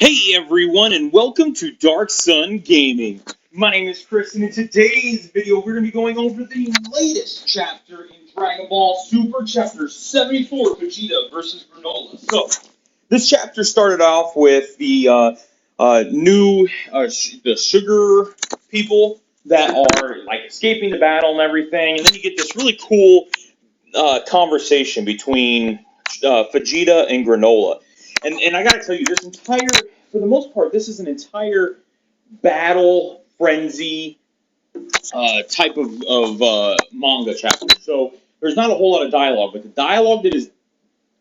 Hey everyone, and welcome to Darkson Gaming. My name is Chris, and in today's video, we're going to be going over the latest chapter in Dragon Ball Super, Chapter 74, Vegeta versus Granola. So, this chapter started off with the the sugar people that are like escaping the battle and everything, and then you get this really cool conversation between Vegeta and Granola. And I gotta tell you, for the most part, this is an entire battle frenzy type of manga chapter. So there's not a whole lot of dialogue, but the dialogue that is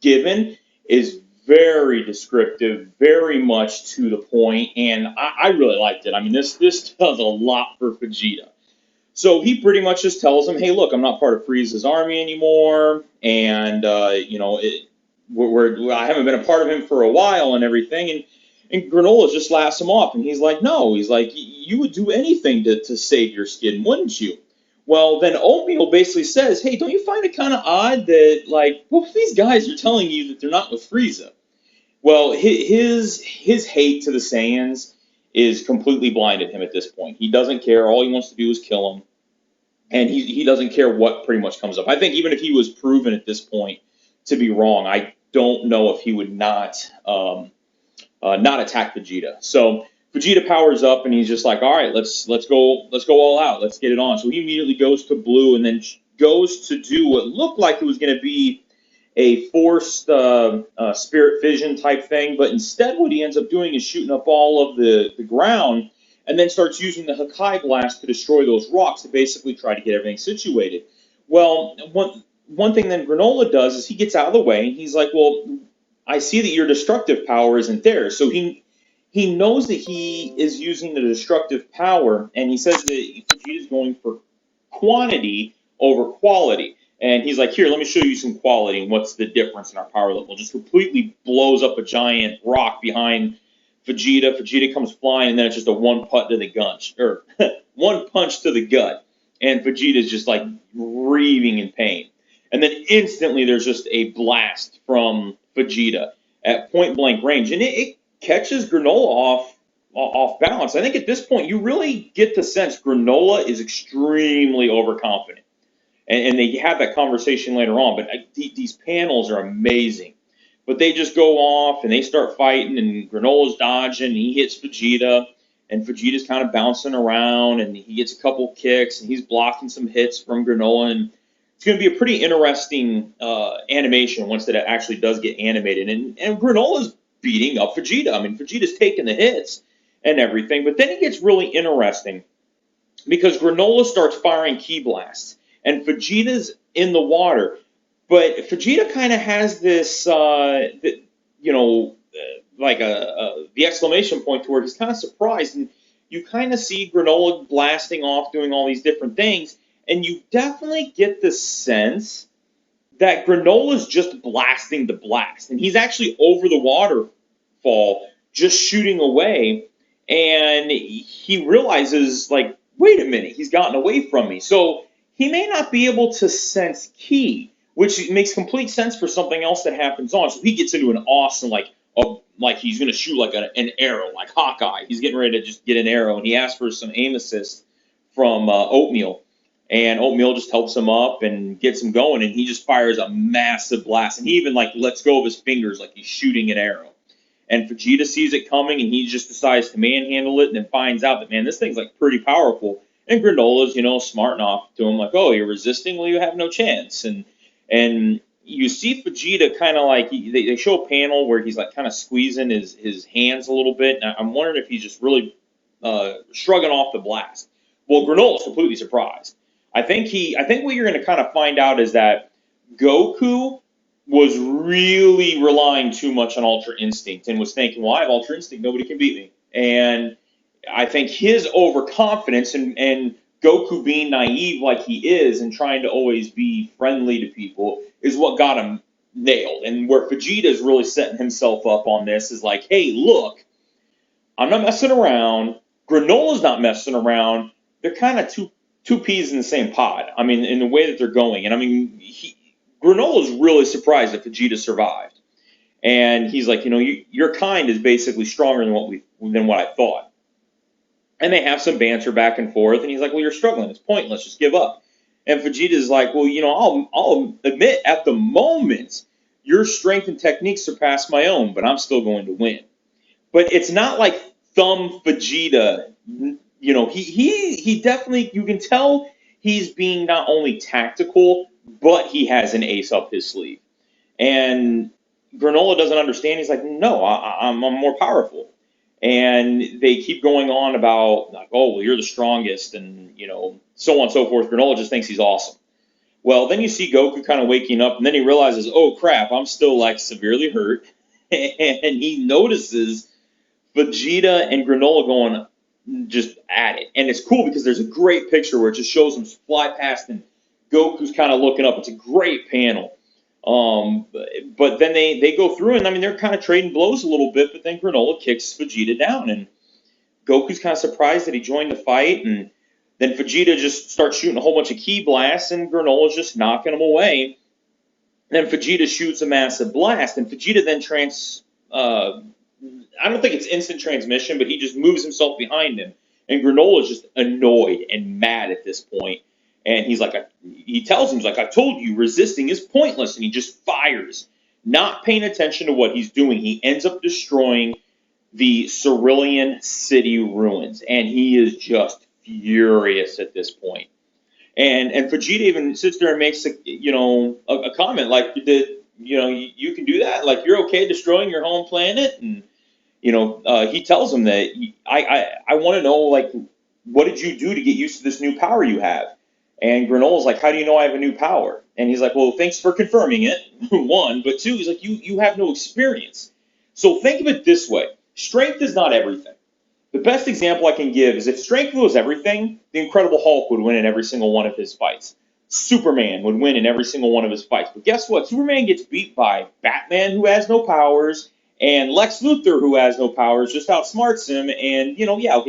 given is very descriptive, very much to the point, and I really liked it. I mean, this does a lot for Vegeta. So he pretty much just tells him, "Hey, look, I'm not part of Frieza's army anymore, and I haven't been a part of him for a while and everything." And Granola just laughs him off, and he's like, "No, he's like, you would do anything to save your skin, wouldn't you?" Well, then Oatmeal basically says, "Hey, don't you find it kind of odd that like both these guys are telling you that they're not with Frieza?" Well, his hate to the Saiyans is completely blinded him at this point. He doesn't care. All he wants to do is kill them, and he doesn't care what pretty much comes up. I think even if he was proven at this point to be wrong, I don't know if he would not attack Vegeta. So Vegeta powers up, and he's just like, "All right, let's go all out. Let's get it on." So he immediately goes to Blue, and then goes to do what looked like it was going to be a forced spirit fission type thing, but instead what he ends up doing is shooting up all of the ground, and then starts using the Hakai blast to destroy those rocks to basically try to get everything situated. Well, one thing then Granola does is he gets out of the way, and he's like, "Well, I see that your destructive power isn't there." So he knows that he is using the destructive power, and he says that Vegeta is going for quantity over quality. And he's like, "Here, let me show you some quality and what's the difference in our power level." Just completely blows up a giant rock behind Vegeta. Vegeta comes flying, and then it's just a one punch to the gut, or one punch to the gut, and Vegeta's just like raving in pain. And then instantly, there's just a blast from Vegeta at point blank range, and it catches Granola off balance. I think at this point, you really get the sense Granola is extremely overconfident. And they have that conversation later on. But these panels are amazing. But they just go off and they start fighting, and Granola's dodging, and he hits Vegeta, and Vegeta's kind of bouncing around, and he gets a couple kicks, and he's blocking some hits from Granola, and it's going to be a pretty interesting animation once that it actually does get animated. And Granola's beating up Vegeta. I mean, Vegeta's taking the hits and everything, but then it gets really interesting because Granola starts firing ki blasts, and Vegeta's in the water. But Vegeta kind of has this, the exclamation point to where he's kind of surprised, and you kind of see Granola blasting off, doing all these different things, and you definitely get the sense that Granola's just blasting the blast, and he's actually over the waterfall, just shooting away, and he realizes, like, wait a minute, he's gotten away from me. So he may not be able to sense ki, which makes complete sense for something else that happens on. So he gets into an awesome, like he's going to shoot like an arrow, like Hawkeye. He's getting ready to just get an arrow, and he asks for some aim assist from Oatmeal. And Oatmeal just helps him up and gets him going, and he just fires a massive blast. And he even like lets go of his fingers like he's shooting an arrow. And Vegeta sees it coming, and he just decides to manhandle it, and then finds out that, man, this thing's like pretty powerful. And Granola's, smarting off to him like, "Oh, you're resisting? Well, you have no chance." And you see Vegeta kind of like, they show a panel where he's like kind of squeezing his hands a little bit. And I'm wondering if he's just really shrugging off the blast. Well, Granola's completely surprised. I think what you're going to kind of find out is that Goku was really relying too much on Ultra Instinct and was thinking, "Well, I have Ultra Instinct, nobody can beat me." And I think his overconfidence and Goku being naive like he is and trying to always be friendly to people is what got him nailed. And where Vegeta's really setting himself up on this is like, "Hey, look, I'm not messing around. Granola's not messing around. They're kind of two peas in the same pod." I mean, in the way that they're going. And I mean, Granola's really surprised that Vegeta survived. And he's like, your kind is basically stronger than what I thought. And they have some banter back and forth, and he's like, well, you're struggling. It's pointless. Just give up. And Vegeta's like, well, I'll admit at the moment your strength and technique surpass my own, but I'm still going to win. But it's not like thumb Vegeta. He definitely, you can tell he's being not only tactical, but he has an ace up his sleeve. And Granola doesn't understand. He's like, no, I'm more powerful. And they keep going on about, like, oh, well, you're the strongest, and, so on and so forth. Granola just thinks he's awesome. Well, then you see Goku kind of waking up, and then he realizes, oh, crap, I'm still, like, severely hurt. And he notices Vegeta and Granola going just at it. And it's cool because there's a great picture where it just shows them fly past, and Goku's kind of looking up. It's a great panel. But then they go through, and I mean, they're kind of trading blows a little bit, but then Granola kicks Vegeta down, and Goku's kind of surprised that he joined the fight, and then Vegeta just starts shooting a whole bunch of ki blasts, and Granola's just knocking him away. And then Vegeta shoots a massive blast, and Vegeta then I don't think it's instant transmission, but he just moves himself behind him, and Granola's just annoyed and mad at this point. And he tells him, he's like, I told you, resisting is pointless. And he just fires, not paying attention to what he's doing. He ends up destroying the Cerulean City ruins. And he is just furious at this point. And Vegeta even sits there and makes a comment like, you can do that? Like, you're okay destroying your home planet? And, he tells him that, I want to know, like, what did you do to get used to this new power you have? And Granola's like, how do you know I have a new power? And he's like, well, thanks for confirming it, one. But two, he's like, you have no experience. So think of it this way. Strength is not everything. The best example I can give is if strength was everything, the Incredible Hulk would win in every single one of his fights. Superman would win in every single one of his fights. But guess what? Superman gets beat by Batman, who has no powers, and Lex Luthor, who has no powers, just outsmarts him. And,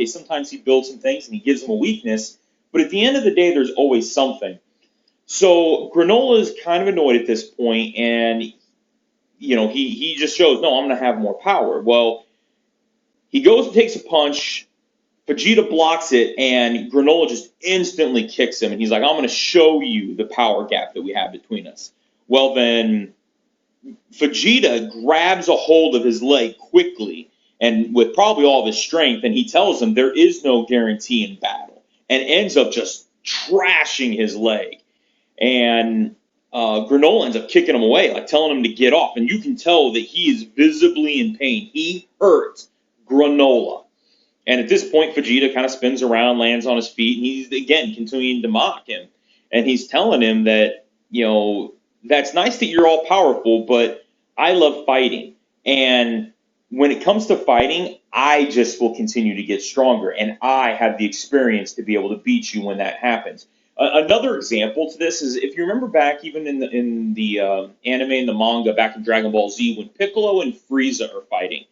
sometimes he builds some things and he gives him a weakness. But at the end of the day, there's always something. So Granola is kind of annoyed at this point, and he just shows, no, I'm going to have more power. Well, he goes and takes a punch. Vegeta blocks it, and Granola just instantly kicks him. And he's like, I'm going to show you the power gap that we have between us. Well, then Vegeta grabs a hold of his leg quickly, and with probably all of his strength, and he tells him there is no guarantee in battle. And ends up just trashing his leg. And Granola ends up kicking him away, like telling him to get off. And you can tell that he is visibly in pain. He hurts Granola. And at this point, Vegeta kind of spins around, lands on his feet, and he's, again, continuing to mock him. And he's telling him that, that's nice that you're all powerful, but I love fighting. And when it comes to fighting, I just will continue to get stronger, and I have the experience to be able to beat you when that happens. Another example to this is if you remember back even in the anime and the manga back in Dragon Ball Z when Piccolo and Frieza are fighting.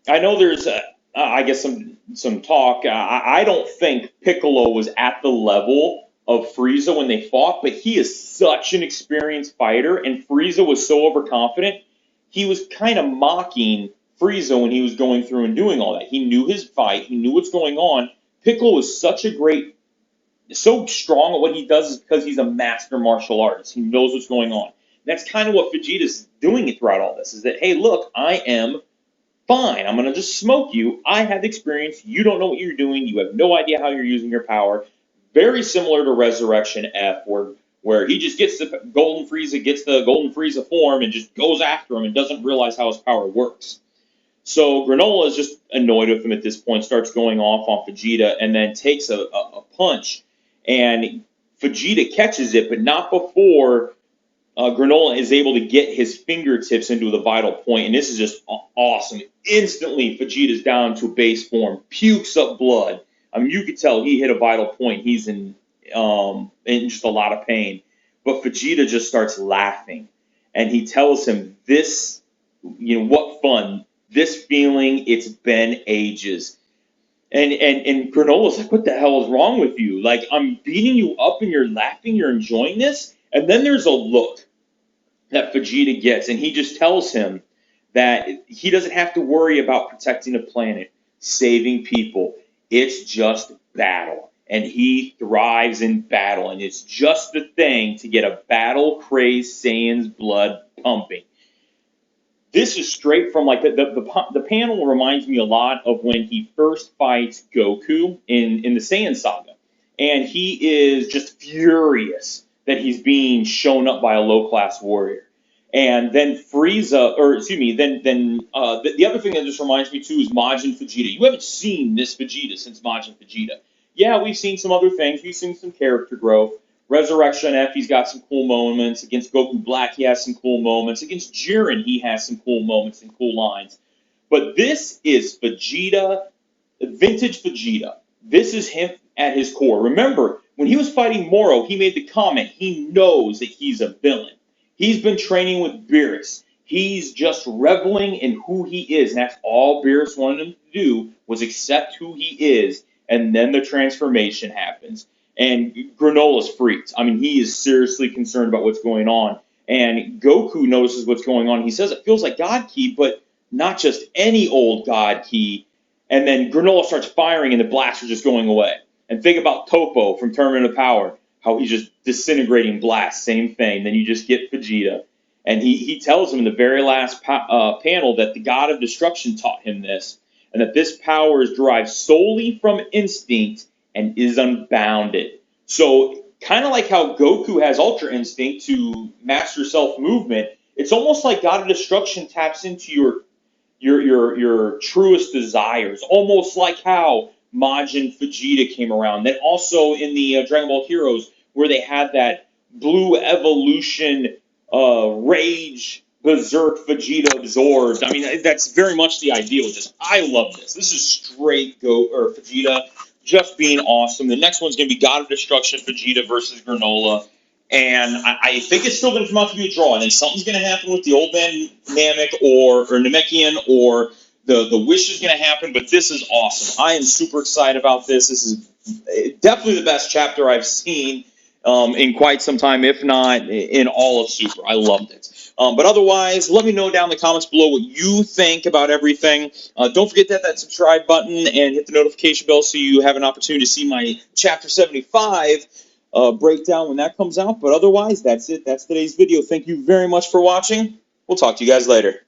I know there's, I guess, some talk. I don't think Piccolo was at the level of Frieza when they fought, but he is such an experienced fighter, and Frieza was so overconfident, he was kind of mocking Frieza when he was going through and doing all that. He knew his fight. He knew what's going on. Piccolo is so strong at what he does is because he's a master martial artist. He knows what's going on. That's kind of what Vegeta's doing throughout all this, is that, hey, look, I am fine. I'm going to just smoke you. I have experience. You don't know what you're doing. You have no idea how you're using your power. Very similar to Resurrection F, where he just gets the Golden Frieza form and just goes after him and doesn't realize how his power works. So Granola is just annoyed with him at this point, starts going off on Vegeta, and then takes a punch. And Vegeta catches it, but not before Granola is able to get his fingertips into the vital point. And this is just awesome. Instantly, Vegeta's down to base form, pukes up blood. I mean, you could tell he hit a vital point. He's in just a lot of pain. But Vegeta just starts laughing. And he tells him, what fun. This feeling, it's been ages. And Granola's like, what the hell is wrong with you? Like, I'm beating you up and you're laughing, you're enjoying this? And then there's a look that Vegeta gets, and he just tells him that he doesn't have to worry about protecting a planet, saving people. It's just battle. And he thrives in battle. And it's just the thing to get a battle-crazed Saiyan's blood pumping. This is straight from, like, the panel reminds me a lot of when he first fights Goku in the Saiyan saga. And he is just furious that he's being shown up by a low-class warrior. And then Frieza, or excuse me, the other thing that this reminds me too is Majin Vegeta. You haven't seen this Vegeta since Majin Vegeta. Yeah, we've seen some other things. We've seen some character growth. Resurrection F, he's got some cool moments. Against Goku Black, he has some cool moments. Against Jiren, he has some cool moments and cool lines. But this is Vegeta, vintage Vegeta. This is him at his core. Remember, when he was fighting Moro, he made the comment, he knows that he's a villain. He's been training with Beerus. He's just reveling in who he is. And that's all Beerus wanted him to do, was accept who he is. And then the transformation happens. And Granola's freaked. I mean, he is seriously concerned about what's going on. And Goku notices what's going on. He says it feels like God Ki, but not just any old God Ki. And then Granola starts firing and the blasts are just going away. And think about Topo from Tournament of Power, how he's just disintegrating blasts, same thing. Then you just get Vegeta. And he tells him in the very last panel that the God of Destruction taught him this, and that this power is derived solely from instinct and is unbounded. So kind of like how Goku has Ultra Instinct to master self-movement, it's almost like God of Destruction taps into your truest desires, almost like how Majin Vegeta came around. Then also in the Dragon Ball Heroes, where they had that blue evolution rage berserk Vegeta absorbed. I mean, that's very much the ideal. Just I love this. This is straight Vegeta just being awesome. The next one's going to be God of Destruction Vegeta versus Granola. And I think it's still going to come out to be a draw. And then something's going to happen with the old man Namek or Namekian, or the wish is going to happen. But this is awesome. I am super excited about this. This is definitely the best chapter I've seen in quite some time, if not in all of Super. I loved it. But otherwise, let me know down in the comments below what you think about everything. Don't forget to hit that subscribe button and hit the notification bell so you have an opportunity to see my Chapter 75 breakdown when that comes out. But otherwise, that's it. That's today's video. Thank you very much for watching. We'll talk to you guys later.